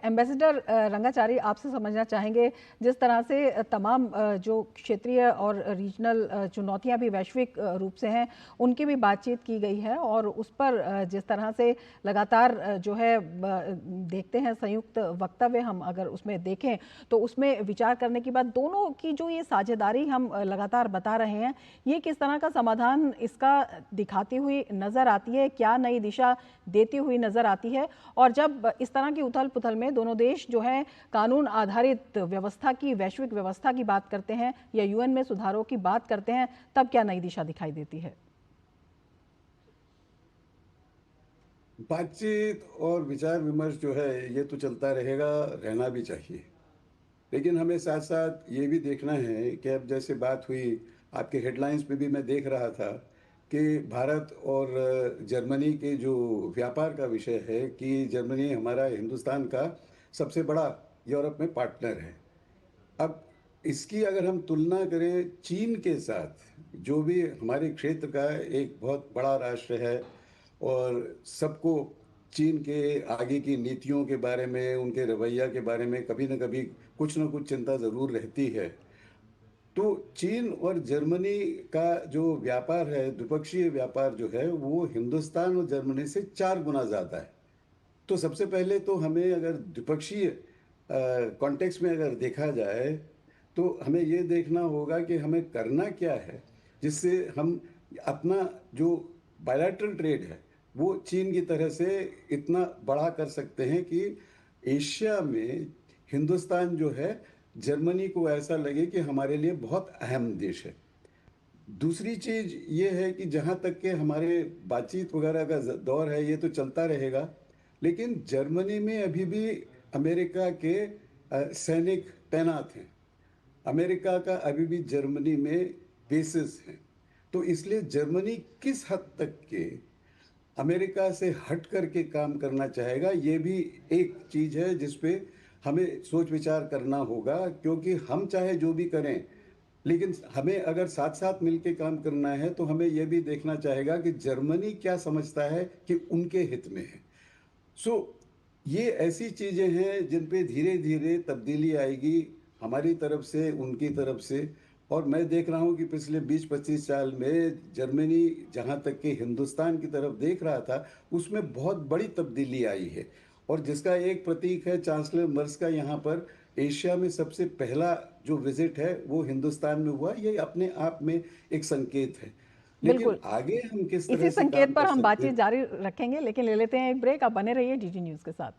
Ambassador Rangachari, आपसे समझना चाहेंगे, जिस तरह से तमाम जो क्षेत्रीय और रीजनल चुनौतियां भी वैश्विक रूप से हैं, उनकी भी बातचीत की गई है और उस पर जिस तरह से लगातार जो है देखते हैं संयुक्त वक्तव्य, हम अगर उसमें देखें तो उसमें विचार करने की बात, दोनों की जो ये साझेदारी हम लगातार बता रहे हैं, ये किस तरह का समाधान इसका दिखाती हुई नजर आती है, क्या नई दिशा देती हुई नजर आती है? और जब इस तरह की उथल पुथल में दोनों देश जो है कानून आधारित व्यवस्था की, वैश्विक व्यवस्था की बात करते हैं या यूएन में सुधारों की बात करते हैं, तब क्या नई दिशा दिखाई देती है? बातचीत और विचार विमर्श जो है ये तो चलता रहेगा, रहना भी चाहिए। लेकिन हमें साथ साथ ये भी देखना है कि अब जैसे बात हुई, आपके हेडलाइंस में भी मैं देख रहा था कि भारत और जर्मनी के जो व्यापार का विषय है कि जर्मनी हमारा हिंदुस्तान का सबसे बड़ा यूरोप में पार्टनर है। अब इसकी अगर हम तुलना करें चीन के साथ, जो भी हमारे क्षेत्र का एक बहुत बड़ा राष्ट्र है और सबको चीन के आगे की नीतियों के बारे में, उनके रवैया के बारे में कभी न कभी कुछ न कुछ चिंता ज़रूर रहती है। तो चीन और जर्मनी का जो व्यापार है, द्विपक्षीय व्यापार जो है, वो हिंदुस्तान और जर्मनी से 4 गुना ज़्यादा है। तो सबसे पहले तो हमें अगर द्विपक्षीय कॉन्टेक्स्ट में अगर देखा जाए, तो हमें ये देखना होगा कि हमें करना क्या है, जिससे हम अपना जो बायलैटरल ट्रेड है, वो चीन की तरह से इतना बड़ा कर सकते हैं कि एशिया में हिंदुस्तान जो है, जर्मनी को ऐसा लगे कि हमारे लिए बहुत अहम देश है। दूसरी चीज़ ये है कि जहाँ तक के हमारे बातचीत वगैरह का दौर है, ये तो चलता रहेगा, लेकिन जर्मनी में अभी भी अमेरिका के सैनिक तैनात हैं। अमेरिका का अभी भी जर्मनी में बेसिस हैं। तो इसलिए जर्मनी किस हद तक के अमेरिका से हट करके काम करना चाहेगा, ये भी एक चीज़ है जिस पे हमें सोच विचार करना होगा, क्योंकि हम चाहे जो भी करें, लेकिन हमें अगर साथ साथ मिलके काम करना है तो हमें यह भी देखना चाहेगा कि जर्मनी क्या समझता है कि उनके हित में है। सो ये ऐसी चीज़ें हैं जिन पे धीरे धीरे तब्दीली आएगी, हमारी तरफ से, उनकी तरफ से। और मैं देख रहा हूँ कि पिछले 20-25 साल में जर्मनी जहाँ तक कि हिंदुस्तान की तरफ देख रहा था, उसमें बहुत बड़ी तब्दीली आई है। और जिसका एक प्रतीक है चांसलर मर्स का यहाँ पर एशिया में सबसे पहला जो विजिट है वो हिंदुस्तान में हुआ। ये अपने आप में एक संकेत है। लेकिन बिल्कुल, आगे हम किस तरह इसी से काम संकेत पर कर हम सकते बातचीत हैं। जारी रखेंगे, लेकिन ले लेते हैं एक ब्रेक। आप बने रहिए DG न्यूज़ के साथ।